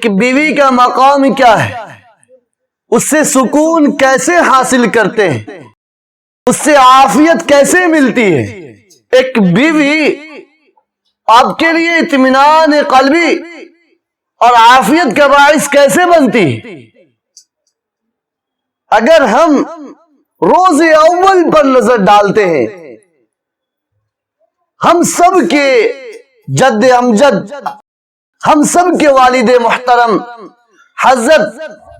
ایک بیوی کا مقام کیا ہے، اس سے سکون کیسے حاصل کرتے ہیں، اس سے عافیت کیسے ملتی ہے، ایک بیوی آپ کے لیے اطمینان قلبی اور عافیت کا باعث کیسے بنتی ہے۔ اگر ہم روز اول پر نظر ڈالتے ہیں، ہم سب کے جد امجد، ہم سب کے والد محترم حضرت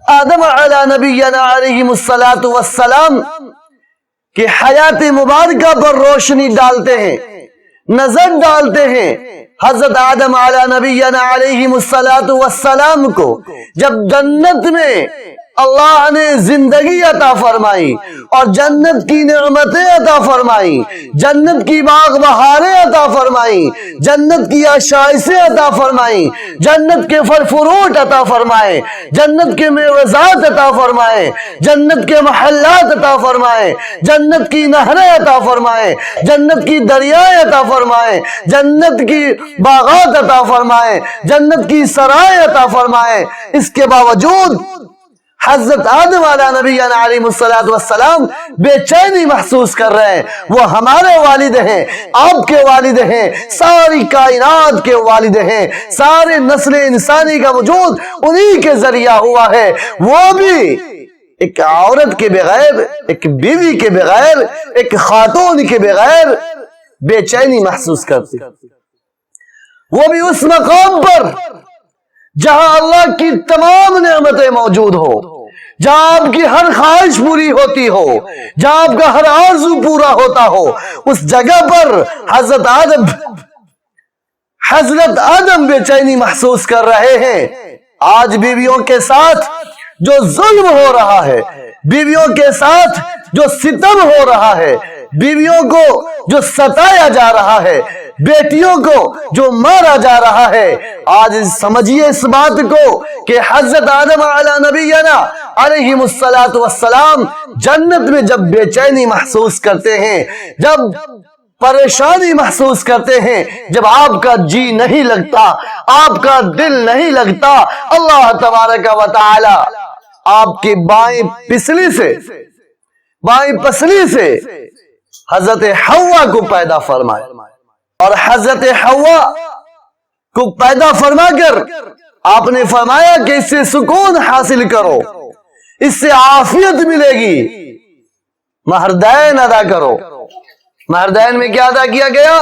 آدم علی نبینا علیہ الصلاۃ والسلام کہ حیات مبارکہ پر روشنی ڈالتے ہیں، نظر ڈالتے ہیں۔ حضرت آدم علی نبینا علیہ الصلاۃ والسلام کو جب جنت میں اللہ نے زندگی عطا فرمائی اور جنت کی نعمتیں عطا فرمائی، جنت کی باغ بہاریں عطا فرمائی، جنت کی آشائشیں عطا فرمائی، جنت کے پھل فروٹ عطا فرمائے، جنت کے میوزات عطا فرمائے، جنت کے محلات عطا فرمائے، جنت کی نہریں عطا فرمائے، جنت کی دریائیں عطا فرمائے، جنت کی باغات عطا فرمائے، جنت کی سرائیں عطا فرمائے۔ اس کے باوجود حضرت آدم علیہ نبینا علیہ الصلوۃ والسلام بے چینی محسوس کر رہے ہیں۔ وہ ہمارے والد ہیں، آپ کے والد ہیں، ساری کائنات کے والد ہیں، سارے نسل انسانی کا وجود انہی کے ذریعہ ہوا ہے۔ وہ بھی ایک عورت کے بغیر، ایک بیوی کے بغیر، ایک خاتون کے بغیر بے چینی محسوس کرتی، وہ بھی اس مقام پر جہاں اللہ کی تمام نعمتیں موجود ہو، جہاں آپ کی ہر خواہش پوری ہوتی ہو، جہاں آپ کا ہر آرزو پورا ہوتا ہو، اس جگہ پر حضرت آدم بے چینی محسوس کر رہے ہیں۔ آج بیویوں کے ساتھ جو ظلم ہو رہا ہے، بیویوں کے ساتھ جو ستم ہو رہا ہے، بیویوں کو جو ستایا جا رہا ہے، بیٹیوں کو جو مارا جا رہا ہے، آج سمجھیے اس بات کو کہ حضرت آدم علی نبینا علیہ الصلوۃ والسلام جنت میں جب بے چینی محسوس کرتے ہیں، جب پریشانی محسوس کرتے ہیں، جب آپ کا جی نہیں لگتا، آپ کا دل نہیں لگتا، اللہ تبارک و تعالی آپ کی بائیں پسلی سے حضرت حوا کو پیدا فرمائے، اور حضرت حوا کو پیدا فرما کر آپ نے فرمایا کہ اس سے سکون حاصل کرو، اس سے عافیت ملے گی، مہردین ادا کرو۔ مہردین میں کیا ادا کیا گیا؟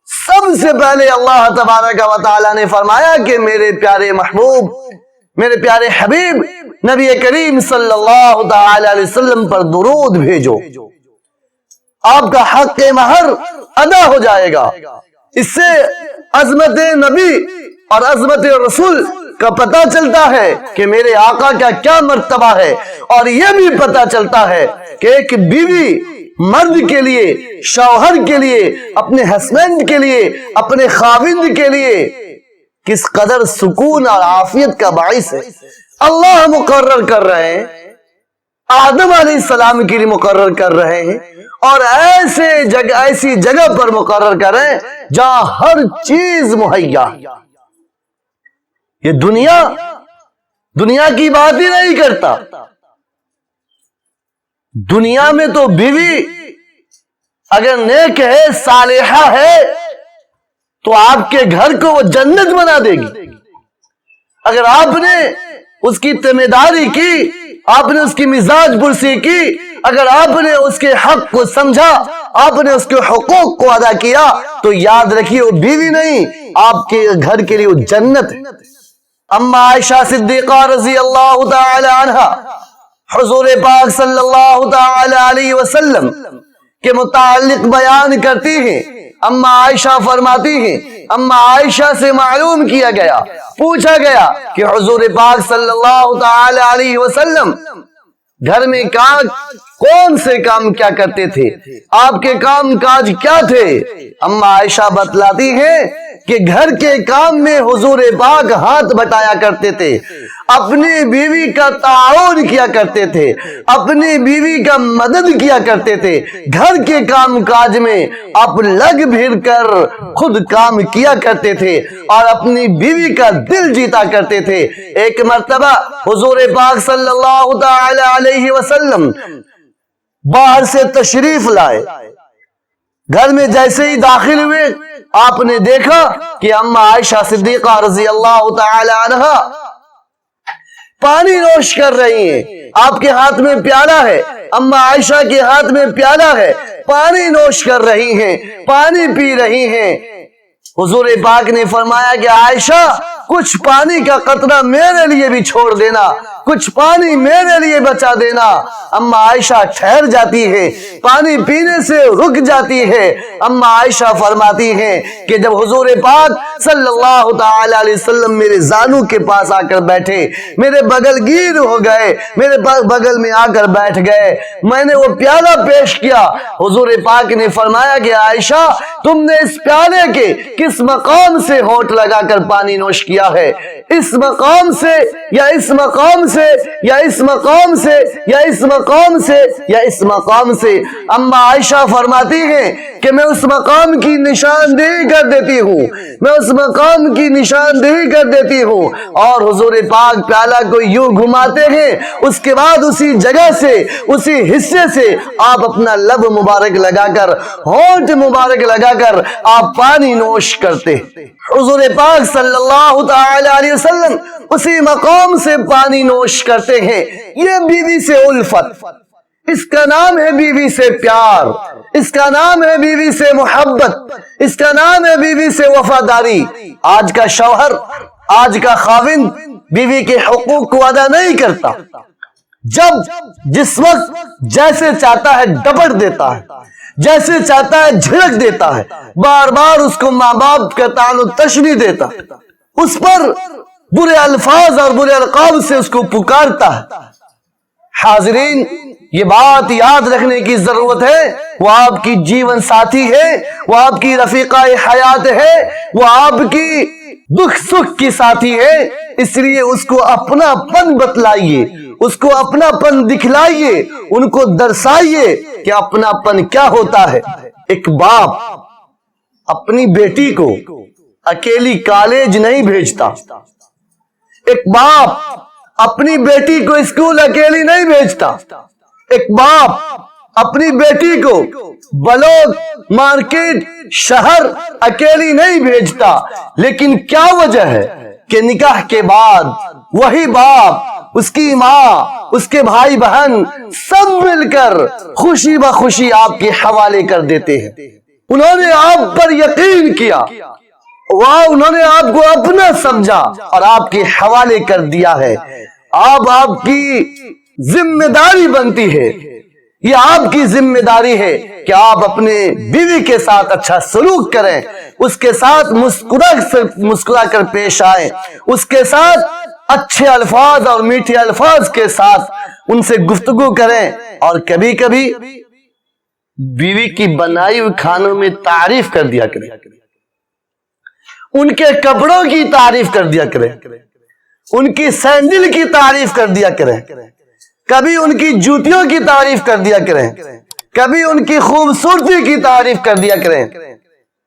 سب سے پہلے اللہ تبارک و تعالی نے فرمایا کہ میرے پیارے محبوب، میرے پیارے حبیب نبی کریم صلی اللہ تعالی علیہ وسلم پر درود بھیجو، آپ کا حق مہر ادا ہو جائے گا۔ اس سے عظمت نبی اور عظمت رسول کا پتہ چلتا ہے کہ میرے آقا کا کیا مرتبہ ہے، اور یہ بھی پتہ چلتا ہے کہ ایک بیوی مرد کے لیے، شوہر کے لیے، اپنے ہسبینڈ کے لیے، اپنے خاوند کے لیے کس قدر سکون اور عافیت کا باعث ہے۔ اللہ مقرر کر رہے ہیں، آدم علیہ السلام کے لیے مقرر کر رہے ہیں، اور ایسی جگہ پر مقرر کر رہے ہیں جہاں ہر چیز مہیا۔ یہ دنیا کی بات ہی نہیں کرتا۔ دنیا میں تو بیوی اگر نیک ہے، صالحہ ہے، تو آپ کے گھر کو وہ جنت بنا دے گی۔ اگر آپ نے اس کی ذمہ داری کی، آپ نے اس کی مزاج پرسی کی، اگر آپ نے اس کے حق کو سمجھا، آپ نے اس کے حقوق کو ادا کیا، تو یاد رکھیے وہ بیوی نہیں، آپ کے گھر کے لیے وہ جنت ہے۔ اما عائشہ صدیقہ رضی اللہ تعالی عنہا حضور پاک صلی اللہ تعالی علیہ وسلم کے متعلق بیان کرتی ہیں۔ اما عائشہ فرماتی ہیں، اما عائشہ سے معلوم کیا گیا، پوچھا گیا کہ حضور پاک صلی اللہ تعالی علیہ وسلم گھر میں کون سے کام کیا کرتے تھے، آپ کے کام کاج کیا تھے؟ اما عائشہ بتلاتی ہیں کہ گھر کے کام میں حضور پاک ہاتھ بٹایا کرتے تھے، اپنی بیوی کا تعاون کیا کرتے تھے، اپنی بیوی کا مدد کیا کرتے تھے، گھر کے کام کاج میں آپ لگ بھر کر خود کام کیا کرتے تھے اور اپنی بیوی کا دل جیتا کرتے تھے۔ ایک مرتبہ حضور پاک صلی اللہ تعالی علیہ وسلم باہر سے تشریف لائے، گھر میں جیسے ہی داخل ہوئے آپ نے دیکھا کہ اماں عائشہ صدیقہ رضی اللہ تعالی عنہا پانی نوش کر رہی ہیں، آپ کے ہاتھ میں پیالہ ہے، اماں عائشہ کے ہاتھ میں پیالہ ہے، پانی نوش کر رہی ہیں، پانی پی رہی ہیں۔ حضور پاک نے فرمایا کہ عائشہ کچھ پانی کا قطرہ میرے لیے بھی چھوڑ دینا، کچھ پانی میرے لیے بچا دینا۔ اماں عائشہ ٹھہر جاتی ہے، پانی پینے سے رک جاتی ہے۔ اماں عائشہ فرماتی ہیں کہ جب حضور پاک صلی اللہ تعالی علیہ وسلم میرے زانو کے پاس آ کر بیٹھے، میرے بغل گیر ہو گئے، میرے بغل میں آ کر بیٹھ گئے، میں نے وہ پیالہ پیش کیا، حضور پاک نے فرمایا کہ عائشہ تم نے اس پیالے کے کس مقام سے ہونٹ لگا کر پانی نوش کیا ہے؟ اس مقام سے یا اس مقام سے یا اس مقام سے یا اس مقام سے یا اس مقام سے؟ اماں عائشہ فرماتی ہیں کہ میں اس مقام کی نشاندہی کر دیتی ہوں، میں اس مقام کی نشاندہی کر دیتی ہوں، اور حضور پاک پیالہ کو یوں گھماتے ہیں، اس کے بعد اسی جگہ سے اسی حصے سے آپ اپنا لب مبارک لگا کر ہونٹ مبارک لگا کر آپ پانی نوش کرتے۔ حضور پاک صلی اللہ تعالی علیہ وسلم اسی مقام سے پانی نوش کرتے ہیں۔ یہ بیوی سے الفت، اس کا نام ہے بیوی سے پیار، اس کا نام ہے بیوی سے محبت، اس کا نام ہے بیوی سے وفاداری۔ آج کا شوہر، آج کا خاوند بیوی کے حقوق کو ادا نہیں کرتا، جب جس وقت جیسے چاہتا ہے ڈپٹ دیتا ہے، جیسے چاہتا ہے جھڑک دیتا ہے، بار بار اس کو ماں باپ کا طعن و تشنیع دیتا ہے، اس پر برے الفاظ اور برے القاب سے اس کو پکارتا ہے۔ حاضرین، یہ بات یاد رکھنے کی ضرورت ہے، وہ آپ کی جیون ساتھی ہے، وہ آپ کی رفیقہ حیات ہے، وہ آپ کی دکھ سکھ کی ساتھی ہے، اس لیے اس کو اپنا پن بتلائیے، اس کو اپنا پن دکھلائیے، ان کو درسائیے کہ اپنا پن کیا ہوتا ہے۔ ایک باپ اپنی بیٹی کو اکیلی کالج نہیں بھیجتا، ایک باپ اپنی بیٹی کو اسکول اکیلی نہیں بھیجتا، ایک باپ اپنی بیٹی کو بلوک مارکیٹ شہر اکیلی نہیں بھیجتا، لیکن کیا وجہ ہے کہ نکاح کے بعد وہی باپ، اس کی ماں، اس کے بھائی بہن سب مل کر خوشی بخوشی آپ کے حوالے کر دیتے ہیں۔ انہوں نے آپ پر یقین کیا، انہوں نے آپ کو اپنا سمجھا اور آپ کے حوالے کر دیا ہے۔ آپ کی ذمہ داری بنتی ہے، یہ آپ کی ذمہ داری ہے کہ آپ اپنے بیوی کے ساتھ اچھا سلوک کریں، اس کے ساتھ مسکرا کر پیش آئیں، اس کے ساتھ اچھے الفاظ اور میٹھے الفاظ کے ساتھ ان سے گفتگو کریں، اور کبھی کبھی بیوی کی بنائی ہوئی کھانوں میں تعریف کر دیا کریں، ان کے کپڑوں کی تعریف کر دیا کریں، ان کی سینڈل کی تعریف کر دیا کریں، کبھی ان کی جوتیوں کی تعریف کر دیا کریں، کبھی ان کی خوبصورتی کی تعریف کر دیا کریں،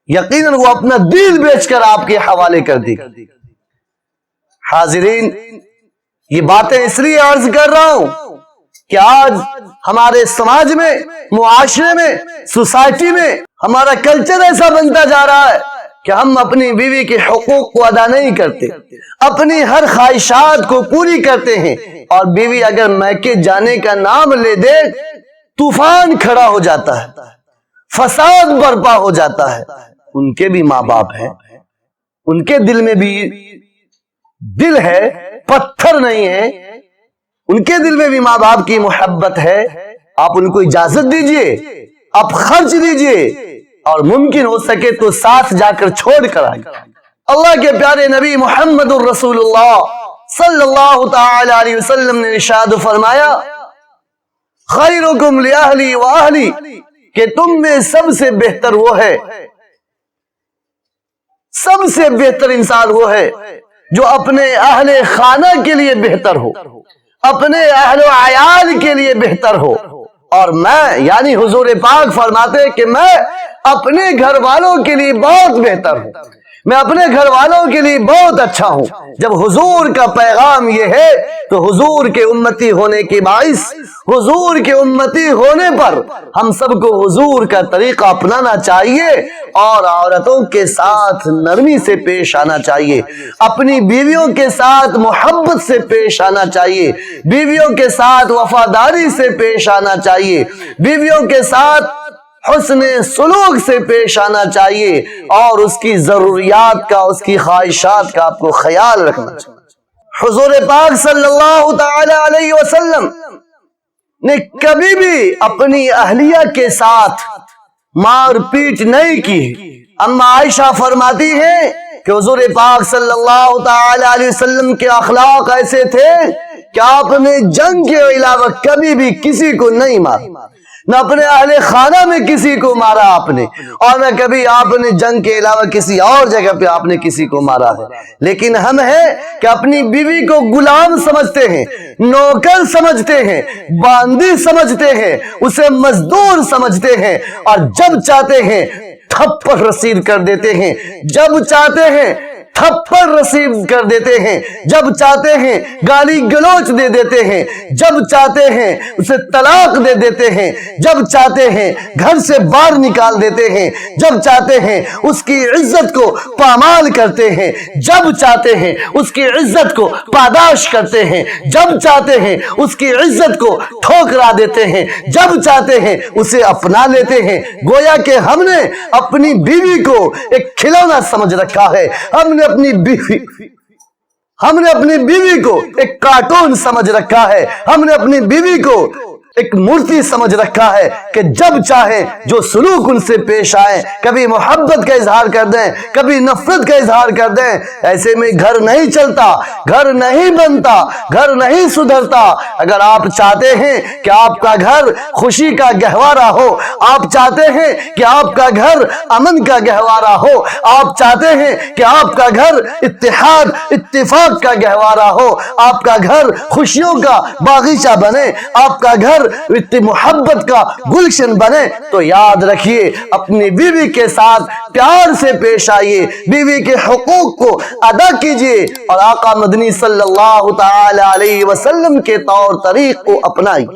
یقیناً وہ اپنا دل بیچ کر آپ کے حوالے کر دی۔ حاضرین، یہ باتیں اس لیے عرض کر رہا ہوں کہ آج ہمارے سماج میں، معاشرے میں، سوسائٹی میں ہمارا کلچر ایسا بنتا جا رہا ہے کہ ہم اپنی بیوی کے حقوق کو ادا نہیں کرتے، اپنی ہر خواہشات کو پوری کرتے ہیں، اور بیوی اگر میکے جانے کا نام لے دے طوفان کھڑا ہو جاتا ہے، فساد برپا ہو جاتا ہے۔ ان کے بھی ماں باپ ہیں، ان کے دل میں بھی دل ہے، پتھر نہیں ہے، ان کے دل میں بھی ماں باپ کی محبت ہے۔ آپ ان کو اجازت دیجئے، آپ خرچ دیجئے، اور ممکن ہو سکے تو ساتھ جا کر چھوڑ کر آئیں۔ اللہ کے پیارے نبی محمد الرسول اللہ صلی اللہ تعالی علیہ وسلم نے ارشاد فرمایا، خیرکم لأہلی وأہلی، کہ تم میں سب سے بہتر وہ ہے، سب سے بہتر انسان وہ ہے جو اپنے اہل خانہ کے لیے بہتر ہو، اپنے اہل و عیال کے لیے بہتر ہو۔ اور میں یعنی حضور پاک فرماتے ہیں کہ میں اپنے گھر والوں کے لیے بہت بہتر ہوں، میں اپنے گھر والوں کے لیے بہت اچھا ہوں۔ جب حضور کا پیغام یہ ہے تو حضور کے امتی ہونے کے باعث، حضور کے امتی ہونے پر ہم سب کو حضور کا طریقہ اپنانا چاہیے اور عورتوں کے ساتھ نرمی سے پیش آنا چاہیے، اپنی بیویوں کے ساتھ محبت سے پیش آنا چاہیے، بیویوں کے ساتھ وفاداری سے پیش آنا چاہیے، بیویوں کے ساتھ حسن سلوک سے پیش آنا چاہیے اور اس کی ضروریات کا، اس کی خواہشات کا آپ کو خیال رکھنا چاہیے۔ حضور پاک صلی اللہ تعالی علیہ وسلم نے کبھی بھی اپنی اہلیہ کے ساتھ مار پیٹ نہیں کی۔ اما عائشہ فرماتی ہیں کہ حضور پاک صلی اللہ تعالی علیہ وسلم کے اخلاق ایسے تھے کہ آپ نے جنگ کے علاوہ کبھی بھی کسی کو نہیں مارا، نہ اپنے اہل خانہ میں کسی کو مارا آپ نے، اور نہ کبھی آپ نے جنگ کے علاوہ کسی اور جگہ پہ آپ نے کسی کو مارا ہے۔ لیکن ہم ہیں کہ اپنی بیوی کو غلام سمجھتے ہیں، نوکر سمجھتے ہیں، باندی سمجھتے ہیں، اسے مزدور سمجھتے ہیں، اور جب چاہتے ہیں تھپڑ رسید کر دیتے ہیں، جب چاہتے ہیں تھپڑ رسید کر دیتے ہیں، جب چاہتے ہیں گالی گلوچ دے دیتے ہیں، جب چاہتے ہیں اسے طلاق دے دیتے ہیں، جب چاہتے ہیں گھر سے باہر نکال دیتے ہیں، جب چاہتے ہیں اس کی عزت کو پامال کرتے ہیں، جب چاہتے ہیں اس کی عزت کو پاداش کرتے ہیں، جب چاہتے ہیں اس کی عزت کو ٹھوکرا دیتے ہیں، جب چاہتے ہیں اسے اپنا لیتے ہیں۔ گویا کہ ہم نے اپنی بیوی کو ایک کھلونا سمجھ رکھا ہے، ہم نے اپنی بیوی کو ایک کارٹون سمجھ رکھا ہے، ہم نے اپنی بیوی کو ایک مورتی سمجھ رکھا ہے کہ جب چاہے جو سلوک ان سے پیش آئے، کبھی محبت کا اظہار کر دیں، کبھی نفرت کا اظہار کر دیں۔ ایسے میں گھر نہیں چلتا، گھر نہیں بنتا، گھر نہیں سدھرتا۔ اگر آپ چاہتے ہیں کہ آپ کا گھر خوشی کا گہوارہ ہو، آپ چاہتے ہیں کہ آپ کا گھر امن کا گہوارہ ہو، آپ چاہتے ہیں کہ آپ کا گھر اتحاد اتفاق کا گہوارہ ہو، آپ کا گھر خوشیوں کا باغیچہ بنے، آپ کا گھر محبت کا گلشن بنے، تو یاد رکھیے اپنی بیوی کے ساتھ پیار سے پیش آئیے، بیوی کے حقوق کو ادا کیجیے اور آقا مدنی صلی اللہ تعالی علیہ وسلم کے طور طریق کو اپنائیے۔